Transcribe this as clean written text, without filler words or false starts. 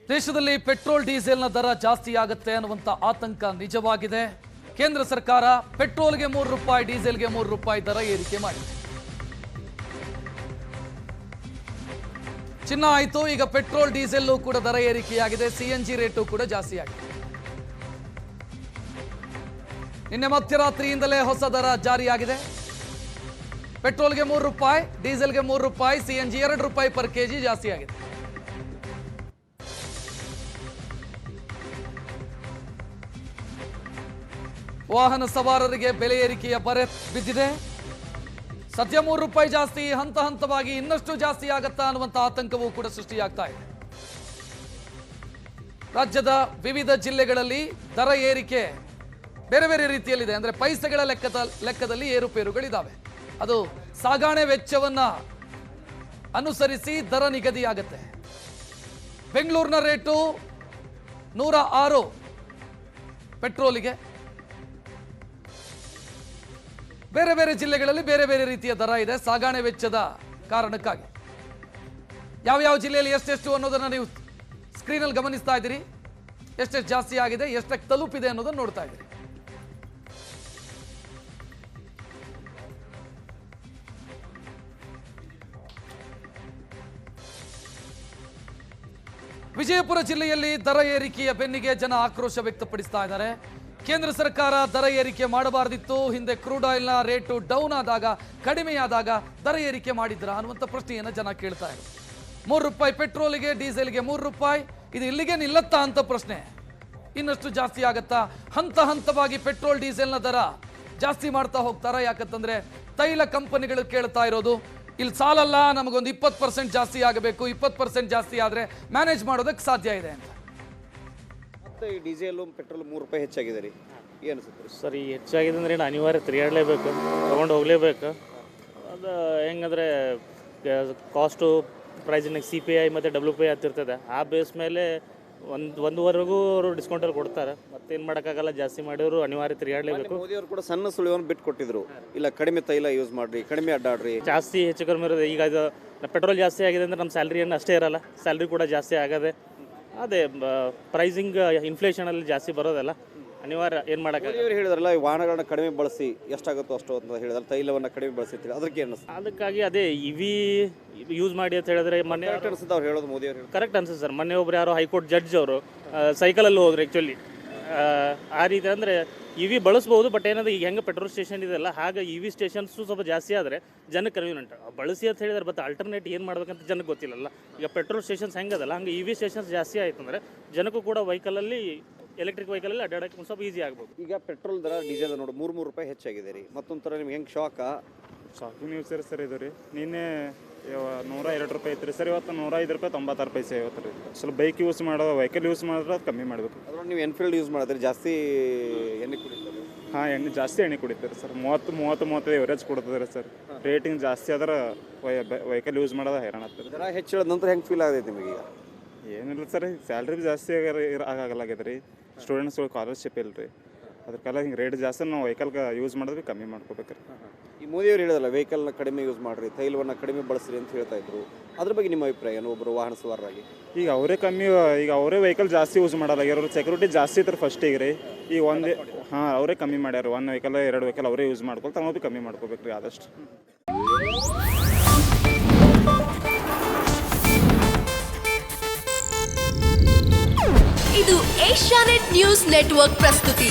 ದೇಶದಲ್ಲಿ ಪೆಟ್ರೋಲ್ ಡೀಸೆಲ್ನ ದರ ಜಾಸ್ತಿ ಆಗುತ್ತೆ ಅನ್ನುವಂಥ ಆತಂಕ ನಿಜವಾಗಿದೆ. ಕೇಂದ್ರ ಸರ್ಕಾರ ಪೆಟ್ರೋಲ್ಗೆ ₹3, ಡೀಸೆಲ್ಗೆ ₹3 ದರ ಏರಿಕೆ ಮಾಡಿದೆ. ಚಿನ್ನ ಆಯಿತು, ಈಗ ಪೆಟ್ರೋಲ್ ಡೀಸೆಲ್ ಕೂಡ ದರ ಏರಿಕೆಯಾಗಿದೆ. CNG ರೇಟು ಕೂಡ ಜಾಸ್ತಿ ಆಗಿದೆ. ನಿನ್ನೆ ಮಧ್ಯರಾತ್ರಿಯಿಂದಲೇ ಹೊಸ ದರ ಜಾರಿಯಾಗಿದೆ. ಪೆಟ್ರೋಲ್ಗೆ ₹3, ಡೀಸೆಲ್ಗೆ ₹3, CNG ₹2 ಪರ್ ಕೆಜಿ ಜಾಸ್ತಿ ಆಗಿದೆ. ವಾಹನ ಸವಾರರಿಗೆ ಬೆಲೆ ಏರಿಕೆಯ ಬರೆ ಬಿದ್ದಿದೆ. ಸದ್ಯ ₹3 ಜಾಸ್ತಿ, ಹಂತ ಹಂತವಾಗಿ ಇನ್ನಷ್ಟು ಜಾಸ್ತಿ ಆಗತ್ತಾ ಅನ್ನುವಂಥ ಆತಂಕವೂ ಕೂಡ ಸೃಷ್ಟಿಯಾಗ್ತಾ ಇದೆ. ರಾಜ್ಯದ ವಿವಿಧ ಜಿಲ್ಲೆಗಳಲ್ಲಿ ದರ ಏರಿಕೆ ಬೇರೆ ಬೇರೆ ರೀತಿಯಲ್ಲಿದೆ. ಅಂದರೆ ಪೈಸೆಗಳ ಲೆಕ್ಕದಲ್ಲಿ ಏರುಪೇರುಗಳಿದ್ದಾವೆ. ಅದು ಸಾಗಾಣೆ ವೆಚ್ಚವನ್ನ ಅನುಸರಿಸಿ ದರ ನಿಗದಿಯಾಗುತ್ತೆ. ಬೆಂಗಳೂರಿನ ರೇಟು 106 ಪೆಟ್ರೋಲಿಗೆ. ಬೇರೆ ಬೇರೆ ಜಿಲ್ಲೆಗಳಲ್ಲಿ ಬೇರೆ ಬೇರೆ ರೀತಿಯ ದರ ಇದೆ ಸಾಗಾಣೆ ವೆಚ್ಚದ ಕಾರಣಕ್ಕಾಗಿ. ಯಾವ ಜಿಲ್ಲೆಯಲ್ಲಿ ಎಷ್ಟೆಷ್ಟು ಅನ್ನೋದನ್ನ ನೀವು ಸ್ಕ್ರೀನಲ್ಲಿ ಗಮನಿಸ್ತಾ ಇದ್ದೀರಿ. ಎಷ್ಟೆಷ್ಟು ಜಾಸ್ತಿ ಆಗಿದೆ, ಎಷ್ಟಕ್ಕೆ ತಲುಪಿದೆ ಅನ್ನೋದನ್ನು ನೋಡ್ತಾ ಇದ್ದೀರಿ. ವಿಜಯಪುರ ಜಿಲ್ಲೆಯಲ್ಲಿ ದರ ಏರಿಕೆಯ ಬೆನ್ನಿಗೆ ಜನ ಆಕ್ರೋಶ ವ್ಯಕ್ತಪಡಿಸ್ತಾ ಇದ್ದಾರೆ. ಕೇಂದ್ರ ಸರ್ಕಾರ ದರ ಏರಿಕೆ ಮಾಡಬಾರದಿತ್ತು. ಹಿಂದೆ ಕ್ರೂಡ್ ಆಯಿಲ್ನ ರೇಟು ಡೌನ್ ಆದಾಗ, ಕಡಿಮೆಯಾದಾಗ ದರ ಏರಿಕೆ ಮಾಡಿದ್ರ ಅನ್ನುವಂಥ ಪ್ರಶ್ನೆಯನ್ನು ಜನ ಕೇಳ್ತಾ ಇದ್ದಾರೆ. ₹3 ಪೆಟ್ರೋಲಿಗೆ, ಡೀಸೆಲ್ಗೆ ₹3. ಇದು ಇಲ್ಲಿಗೆ ನಿಲ್ಲತ್ತಾ ಅಂತ ಪ್ರಶ್ನೆ. ಇನ್ನಷ್ಟು ಜಾಸ್ತಿ ಆಗತ್ತಾ? ಹಂತ ಹಂತವಾಗಿ ಪೆಟ್ರೋಲ್ ಡೀಸೆಲ್ನ ದರ ಜಾಸ್ತಿ ಮಾಡ್ತಾ ಹೋಗ್ತಾರಾ? ಯಾಕಂತಂದ್ರೆ ತೈಲ ಕಂಪನಿಗಳು ಕೇಳ್ತಾ ಇರೋದು, ಇಲ್ಲಿ ಸಾಲಲ್ಲ, ನಮಗೊಂದು 20% ಜಾಸ್ತಿ ಆಗಬೇಕು, 20% ಜಾಸ್ತಿ ಆದರೆ ಮ್ಯಾನೇಜ್ ಮಾಡೋದಕ್ಕೆ ಸಾಧ್ಯ ಇದೆ ಅಂತ. ಮತ್ತೆ ಈ ಡೀಸೆಲ್ ಪೆಟ್ರೋಲ್ ₹3 ಹೆಚ್ಚಾಗಿದೆ ರೀ, ಏನು ಸರ್? ಈ ಹೆಚ್ಚಾಗಿದೆ ಅಂದ್ರೆ ಏನು ಅನಿವಾರ್ಯ, ತಿರುಗಾಡಲೇಬೇಕು, ತೊಗೊಂಡು ಹೋಗಲೇಬೇಕು. ಅದು ಹೆಂಗಂದರೆ ಕಾಸ್ಟು ಪ್ರೈಸಿನ CPI ಮತ್ತು WPI ಆಗ್ತಿರ್ತದೆ. ಆ ಬೇಸ್ ಮೇಲೆ ಒಂದುವರೆಗೂ ಅವರು ಡಿಸ್ಕೌಂಟಲ್ಲಿ ಕೊಡ್ತಾರೆ. ಮತ್ತೇನು ಮಾಡೋಕ್ಕಾಗಲ್ಲ, ಜಾಸ್ತಿ ಮಾಡಿದ್ರು ಅನಿವಾರ್ಯ ತಿರುಗಾಡಲೇಬೇಕು. ಮೋದಿಯವರು ಕೂಡ ಸಣ್ಣ ಸುಳಿವನ್ನು ಬಿಟ್ಟು ಕೊಟ್ಟಿದ್ರು, ಇಲ್ಲ ಕಡಿಮೆ ತೈಲ ಯೂಸ್ ಮಾಡಿರಿ, ಕಡಿಮೆ ಅಡ್ಡಾಡ್ರಿ. ಜಾಸ್ತಿ ಹೆಚ್ಚು ಕಡಿಮೆ ಇರೋದು. ಈಗ ಅದು ಪೆಟ್ರೋಲ್ ಜಾಸ್ತಿ ಆಗಿದೆ ಅಂದರೆ ನಮ್ಮ ಸ್ಯಾಲ್ರಿ ಏನು ಅಷ್ಟೇ ಇರಲ್ಲ, ಸ್ಯಾಲ್ರಿ ಕೂಡ ಜಾಸ್ತಿ ಆಗದೆ. ಅದೇ ಪ್ರೈಸಿಂಗ್ ಇನ್ಫ್ಲೇಷನಲ್ಲಿ ಜಾಸ್ತಿ ಬರೋದಲ್ಲ, ಅನಿವಾರ್ಯ, ಏನು ಮಾಡೋಕ್ಕಾಗಲ್ಲ. ಇವರು ಹೇಳಿದ್ರಲ್ಲ, ಈ ವಾಹನಗಳನ್ನ ಕಡಿಮೆ ಬಳಸಿ, ಎಷ್ಟಾಗುತ್ತೋ ಅಷ್ಟು ಅಂತ ಹೇಳಿದ್ರೆ ತೈಲವನ್ನು ಕಡಿಮೆ ಬಳಸಿರ್ತೀರಿ, ಅದಕ್ಕೆ ಏನು ಅದಕ್ಕಾಗಿ ಅದೇ EV ಯೂಸ್ ಮಾಡಿ ಅಂತ ಹೇಳಿದ್ರೆ ಮೊನ್ನೆ ಅನ್ಸುತ್ತೆ ಅವ್ರು ಹೇಳೋದು, ಮೋದಿ ಅವರು ಕರೆಕ್ಟ್ ಅನ್ಸುತ್ತೆ ಸರ್. ಮೊನ್ನೆ ಒಬ್ರು ಯಾರೋ ಹೈಕೋರ್ಟ್ ಜಡ್ಜ್ ಅವರು ಸೈಕಲಲ್ಲಿ ಹೋದ್ರು ಆ್ಯಕ್ಚುಲಿ. ಆ ರೀತಿ ಅಂದರೆ EV ಬಳಸ್ಬೋದು, ಬಟ್ ಏನಂದ್ರೆ ಈಗ ಹೆಂಗೆ ಪೆಟ್ರೋಲ್ ಸ್ಟೇಷನ್ ಇದೆಲ್ಲ, ಹಾಗೆ EV ಸ್ಟೇಷನ್ಸು ಸ್ವಲ್ಪ ಜಾಸ್ತಿ ಆದರೆ ಜನಕ್ಕೆ ಕನ್ವೀನಿಯಂಟ್ ಬಳಸಿ ಅಂತ ಹೇಳಿದ್ರೆ. ಬಟ್ ಆಲ್ಟರ್ನೇಟ್ ಏನು ಮಾಡ್ಬೇಕಂತ ಜನಕ್ಕೆ ಗೊತ್ತಿಲ್ಲಲ್ಲ. ಈಗ ಪೆಟ್ರೋಲ್ ಸ್ಟೇಷನ್ಸ್ ಹೆಂಗದಲ್ಲ, ಹಂಗೆ EV ಸ್ಟೇಷನ್ಸ್ ಜಾಸ್ತಿ ಆಯಿತು ಅಂದರೆ ಜನಕ್ಕೂ ಕೂಡ ವೆಹಿಕಲಲ್ಲಿ, ಎಲೆಕ್ಟ್ರಿಕ್ ವೆಹಿಕಲಲ್ಲಿ ಅಡ್ಡಾಡೋಕ್ಕೆ ಒಂದು ಸ್ವಲ್ಪ ಈಸಿ ಆಗ್ಬೋದು. ಈಗ ಪೆಟ್ರೋಲ್ ದರ, ಡೀಸೆಲ್ ನೋಡಿ ₹3 ಹೆಚ್ಚಾಗಿದೆ ರೀ. ಮತ್ತೊಂದು ಥರ ನಿಮ್ಗೆ ಹೆಂಗೆ ಶಾಕಿಂಗ್ ನ್ಯೂಸ್ ಸರ್ ಇದು ರೀ. ನಿನ್ನೆ ₹102 ಇತ್ತು ರೀ ಸರ್, ಇವತ್ತು ₹105 96 ಇವತ್ತು ರೀ. ಸ್ವಲ್ಪ ಬೈಕ್ ಯೂಸ್ ಮಾಡೋದು, ವೆಹಿಕಲ್ ಯೂಸ್ ಮಾಡಿದ್ರೆ ಅದು ಕಮ್ಮಿ ಮಾಡಬೇಕು. ಅದ್ರಲ್ಲಿ ನೀವು ಎನ್ಫೀಲ್ಡ್ ಯೂಸ್ ಮಾಡಿದ್ರೆ ಜಾಸ್ತಿ ಎಣ್ಣೆ ಕುಡಿತಾರೆ. ಹಾಂ, ಜಾಸ್ತಿ ಎಣ್ಣೆ ಕುಡಿತಾರೆ ಸರ್. 30 ಎವರೇಜ್ ಕೊಡ್ತದೆ ರೀ ಸರ್. ರೇಟಿಂಗ್ ಜಾಸ್ತಿ ಆದ್ರೆ ವೆಹಿಕಲ್ ಯೂಸ್ ಮಾಡೋದು ಹೈರಾಣ ಆಗ್ತದೆ. ದರ ಹೆಚ್ಚಿದ ನಂತರ ಹೆಂಗೆ ಫೀಲ್ ಆಗೈತೆ ನಿಮಗೆ? ಈಗ ಏನಿಲ್ಲ ಸರ್, ಸ್ಯಾಲ್ರಿ ಜಾಸ್ತಿ ಆಗಲಾಗ್ಯದ ರೀ. ಸ್ಟೂಡೆಂಟ್ಸ್ಗಳು ಸ್ಕಾಲರ್ಶಿಪ್ ಇಲ್ಲ ರೀ, ಅದ್ರ ಕಾಲ ಹಿಂಗೆ ರೇಟ್ ಜಾಸ್ತಿ ನಾವು ವೆಹಿಕಲ್ಗೆ ಯೂಸ್ ಮಾಡೋದು ಕಮ್ಮಿ ಮಾಡ್ಕೋಬೇಕ್ರಿ. ಈ ಮೋದಿಯವರು ಹೇಳಿದಲ್ಲ, ವೆಹಿಕಲ್ನ ಕಡಿಮೆ ಯೂಸ್ ಮಾಡಿರಿ, ತೈಲವನ್ನು ಕಡಿಮೆ ಬಳಸ್ರಿ ಅಂತ ಹೇಳ್ತಾ ಇದ್ರು. ಅದ್ರ ಬಗ್ಗೆ ನಿಮ್ಮ ಅಭಿಪ್ರಾಯ ಏನು, ಒಬ್ಬರು ವಾಹನ ಸವಾರರಾಗಿ? ಈಗ ಅವರೇ ವೆಹಿಕಲ್ ಜಾಸ್ತಿ ಯೂಸ್ ಮಾಡಲ್ಲ. ಇವರು ಸೆಕ್ಯೂರಿಟಿ ಜಾಸ್ತಿ ಇದ್ರೆ ಫಸ್ಟಿಗೆ ರೀ. ಈಗ ಅವರೇ ಕಮ್ಮಿ ಮಾಡ್ಯಾರ. 1 ವೆಹಿಕಲ್ 2 ವೆಹಿಕಲ್ ಅವರೇ ಯೂಸ್ ಮಾಡ್ಕೊಳ್ತಾ ನಾವು ಕಮ್ಮಿ ಮಾಡ್ಕೋಬೇಕ್ರಿ ಆದಷ್ಟು. ಇದು ಏಷ್ಯಾನೆಟ್ ನ್ಯೂಸ್ ನೆಟ್ವರ್ಕ್ ಪ್ರಸ್ತುತಿ.